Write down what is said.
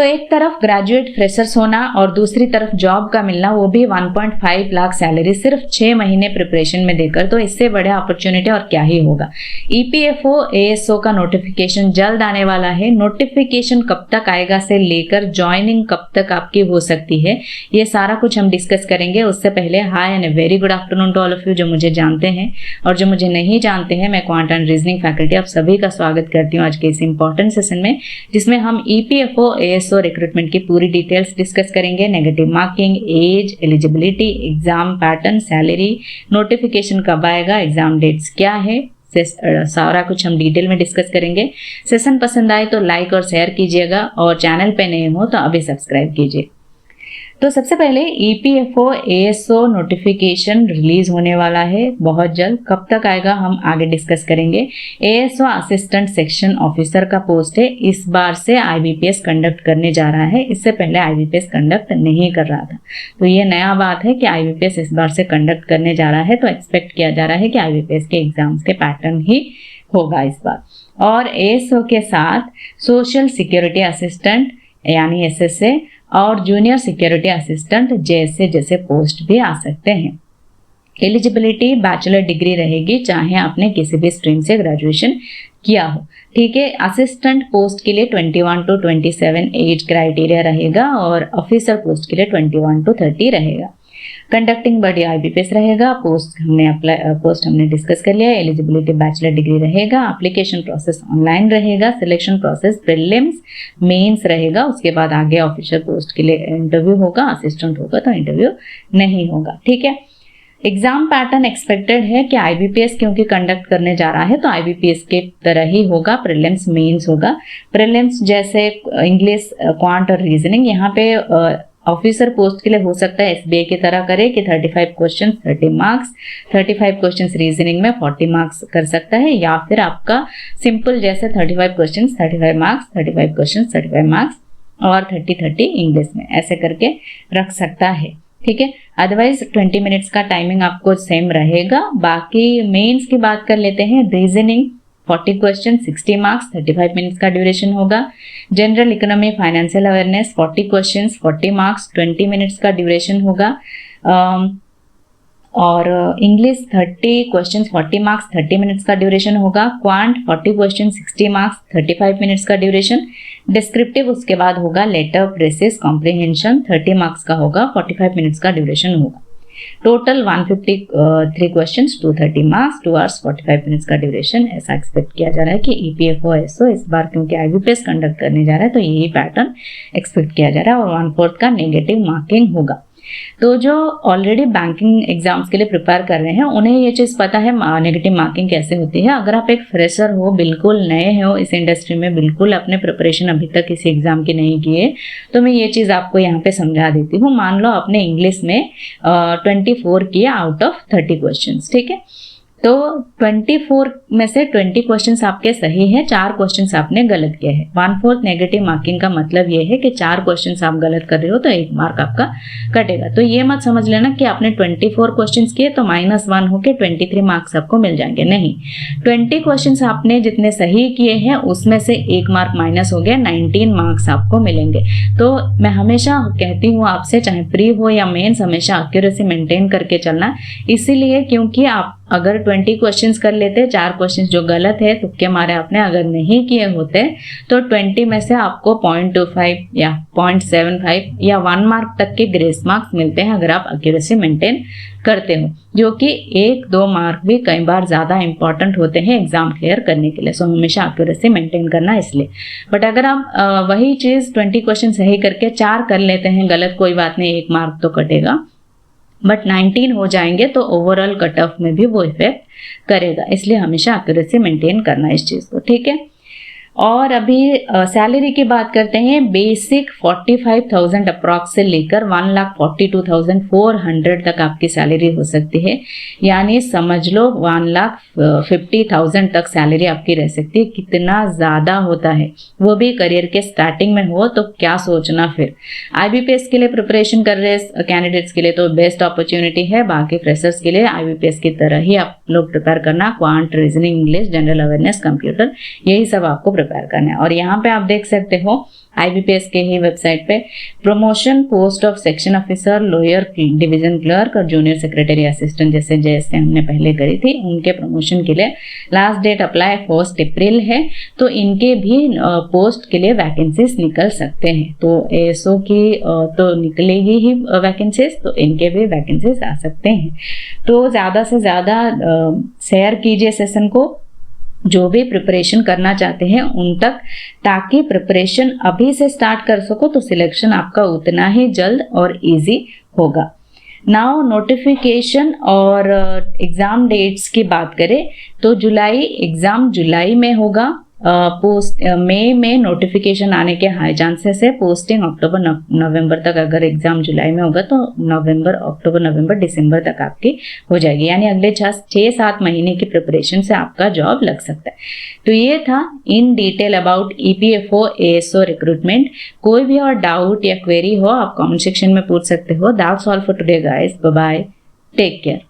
एक तरफ graduate freshers होना और दूसरी तरफ जॉब का मिलना, वो भी 1.5 लाख सैलरी सिर्फ 6 महीने प्रिपरेशन में देकर, तो इससे बड़े अपॉर्चुनिटी और क्या ही होगा। ईपीएफओ एएसओ का नोटिफिकेशन जल्द आने वाला है। नोटिफिकेशन कब तक आएगा से लेकर ज्वाइनिंग कब तक आपकी हो सकती है, ये सारा कुछ हम डिस्कस करेंगे। उससे पहले hi and very good afternoon to all of you जो मुझे जानते हैं और जो मुझे नहीं जानते हैं। मैं क्वांट एंड रीजनिंग फैकल्टी आप सभी का स्वागत करती हूँ आज के इस इंपॉर्टेंट सेशन में, जिसमें हम ईपीएफओ एएसओ रिक्रूटमेंट की पूरी डिटेल्स डिस्कस करेंगे। Negative marking, age, eligibility, exam pattern, salary, notification कब आएगा, एग्जाम डेट्स क्या है, सारा कुछ हम डिटेल में डिस्कस करेंगे। सेशन पसंद आए तो लाइक और शेयर कीजिएगा और चैनल पे नए हो तो अभी सब्सक्राइब कीजिए। तो सबसे पहले ईपीएफओ एएसओ नोटिफिकेशन रिलीज होने वाला है बहुत जल्द। कब तक आएगा हम आगे डिस्कस करेंगे। एएसओ असिस्टेंट सेक्शन ऑफिसर का पोस्ट है। इस बार से आईबीपीएस कंडक्ट करने जा रहा है, इससे पहले आईबीपीएस कंडक्ट नहीं कर रहा था, तो ये नया बात है कि आईबीपीएस इस बार से कंडक्ट करने जा रहा है। तो एक्सपेक्ट किया जा रहा है कि आईबीपीएस के एग्जाम्स के पैटर्न ही होगा इस बार। और एएसओ के साथ सोशल सिक्योरिटी असिस्टेंट यानी एसएसए और जूनियर सिक्योरिटी असिस्टेंट जैसे पोस्ट भी आ सकते हैं। एलिजिबिलिटी बैचलर डिग्री रहेगी, चाहे आपने किसी भी स्ट्रीम से ग्रेजुएशन किया हो। ठीक है। असिस्टेंट पोस्ट के लिए 21 to 27 एज क्राइटेरिया रहेगा और ऑफिसर पोस्ट के लिए 21 to 30 रहेगा। कंडक्टिंग बॉडी आईबीपीएस रहेगा। पोस्ट हमने डिस्कस कर लिया। एलिजिबिलिटी बैचलर डिग्री रहेगा। एप्लीकेशन प्रोसेस ऑनलाइन रहेगा। सिलेक्शन प्रोसेस प्रीलिम्स मेंस रहेगा, उसके बाद आगे ऑफिसर पोस्ट के लिए इंटरव्यू होगा। असिस्टेंट होगा तो इंटरव्यू नहीं होगा। ठीक है। एग्जाम पैटर्न एक्सपेक्टेड है कि आईबीपीएस क्योंकि कंडक्ट करने जा रहा है तो आईबीपीएस के तरह ही होगा। प्रीलिम्स मेंस होगा। प्रीलिम्स जैसे इंग्लिश, क्वांट और रीजनिंग, यहाँ पे ऑफिसर पोस्ट के लिए हो सकता है एसबीआई की तरह करे कि 35 क्वेश्चन 30 मार्क्स, 35 क्वेश्चन रीजनिंग में 40 मार्क्स कर सकता है, या फिर आपका सिंपल जैसे 35 क्वेश्चन 35 मार्क्स, 35 क्वेश्चन 35 मार्क्स और 30-30 इंग्लिश में, ऐसे करके रख सकता है। ठीक है। अदरवाइज 20 मिनट्स का टाइमिंग आपको सेम रहेगा। बाकी मेंस की बात कर लेते हैं। रीजनिंग 40 क्वेश्चन 60 मार्क्स, 35 मिनट्स का ड्यूरेशन होगा। General economy financial awareness 40 questions 40 marks 20 minutes का ड्यूरेशन होगा। और इंग्लिश 30 क्वेश्चंस 40 मार्क्स 30 मिनट्स का ड्यूरेशन होगा। क्वांट 40 क्वेश्चन 60 मार्क्स 35 मिनट्स का ड्यूरेशन। डिस्क्रिप्टिव उसके बाद होगा लेटर, प्रेसिस, कॉम्प्रिहेंशन 30 मार्क्स का होगा, 45 मिनट्स का ड्यूरेशन होगा। Total 153 questions 230 marks 2 hours 45 minutes का ड्यूरेशन। ऐसा एक्सपेक्ट किया जा रहा है कि ईपीएफओ एएसओ इस बार क्योंकि आईबीपीएस कंडक्ट करने जा रहा है तो यही पैटर्न एक्सपेक्ट किया जा रहा है। और 1/4 का नेगेटिव मार्किंग होगा। तो जो ऑलरेडी बैंकिंग एग्जाम्स के लिए प्रिपेयर कर रहे हैं उन्हें ये चीज़ पता है नेगेटिव मार्किंग कैसे होती है। अगर आप एक फ्रेशर हो, बिल्कुल नए हो इस इंडस्ट्री में, बिल्कुल अपने प्रिपरेशन अभी तक किसी एग्जाम की नहीं किए, तो मैं ये चीज़ आपको यहाँ पे समझा देती हूँ। मान लो आपने इंग्लिश में 24 किए आउट ऑफ 30 क्वेश्चन। ठीक है। तो 24 में से 20 क्वेश्चंस आपके सही हैं, 4 क्वेश्चंस आपने गलत किए हैं। 1/4 नेगेटिव मार्किंग का मतलब ये है कि 4 क्वेश्चंस आप गलत कर रहे हो तो 1 मार्क आपका कटेगा। तो ये मत समझ लेना कि आपने 24 क्वेश्चंस किए तो -1 होके 23 मार्क्स आपको मिल जाएंगे। नहीं, 20 क्वेश्चंस आपने जितने सही किए हैं उसमें से 1 मार्क माइनस हो गया, 19 मार्क्स आपको मिलेंगे। तो मैं हमेशा कहती हूँ आपसे, चाहे प्री हो या मेंस, हमेशा एक्यूरेसी मेंटेन करके चलना। इसीलिए क्योंकि आप अगर 20 क्वेश्चंस कर लेते, 4 क्वेश्चंस जो गलत है तुक्के मारे आपने अगर नहीं किए होते तो 20 में से आपको 0.25 या 0.75 या 1 मार्क तक के ग्रेस मार्क्स मिलते हैं अगर आप एक्यूरेसी मेंटेन करते हो, जो कि 1-2 मार्क भी कई बार ज़्यादा इंपॉर्टेंट होते हैं एग्जाम क्लियर करने के लिए। सो हमेशा एक्यूरेसी मेंटेन करना इसलिए। बट अगर आप वही चीज़ 20 क्वेश्चन सही करके 4 कर लेते हैं गलत, कोई बात नहीं, 1 मार्क तो कटेगा, बट 19 हो जाएंगे तो ओवरऑल कट ऑफ में भी वो इफेक्ट करेगा। इसलिए हमेशा एक्यूरेसी मेंटेन करना इस चीज़ को। ठीक है। और अभी सैलरी की बात करते हैं। बेसिक 45,000 अप्रॉक्स से लेकर 1,42,400 तक आपकी सैलरी हो सकती है, यानी समझ लो 1,50,000 तक सैलरी आपकी रह सकती है। कितना ज़्यादा होता है, वो भी करियर के स्टार्टिंग में हो तो क्या सोचना। फिर आईबीपीएस के लिए प्रिपरेशन कर रहे कैंडिडेट्स के लिए तो बेस्ट अपॉर्चुनिटी है। बाकी फ्रेशर्स के लिए आईबीपीएस की तरह ही आप लोग प्रिपेयर करना। Quant, reasoning, English, general awareness, computer, यही सब आपको प्रिपेयर प्रिपेयर करना है। और यहाँ पे आप देख सकते हो IBPS के ही वेबसाइट पे promotion post of section officer, lower division clerk और जूनियर सेक्रेटरी असिस्टेंट जैसे हमने पहले करी थी, उनके प्रमोशन के लिए लास्ट डेट अप्लाई 1 अप्रैल है। तो इनके भी पोस्ट के लिए वैकेंसीज निकल सकते हैं। तो ASO की तो निकलेगी ही वैकेंसीज, तो इनके भी वैकेंसीज आ सकते हैं। तो ज़्यादा से ज़्यादा शेयर कीजिए सेशन को, जो भी प्रिपरेशन करना चाहते हैं उन तक, ताकि प्रिपरेशन अभी से स्टार्ट कर सको तो सिलेक्शन आपका उतना ही जल्द और इजी होगा। नाउ नोटिफिकेशन और एग्ज़ाम डेट्स की बात करें तो एग्ज़ाम जुलाई में होगा। मई में नोटिफिकेशन आने के हाई चांसेस है। पोस्टिंग अक्टूबर नवंबर तक, अगर एग्जाम जुलाई में होगा तो अक्टूबर नवंबर दिसंबर तक आपकी हो जाएगी, यानी अगले 6-7 महीने की प्रिपरेशन से आपका जॉब लग सकता है। तो ये था in detail about EPFO ASO recruitment. कोई भी और डाउट या क्वेरी हो आप कमेंट सेक्शन में पूछ सकते हो। That's all for today guys, bye bye, take care.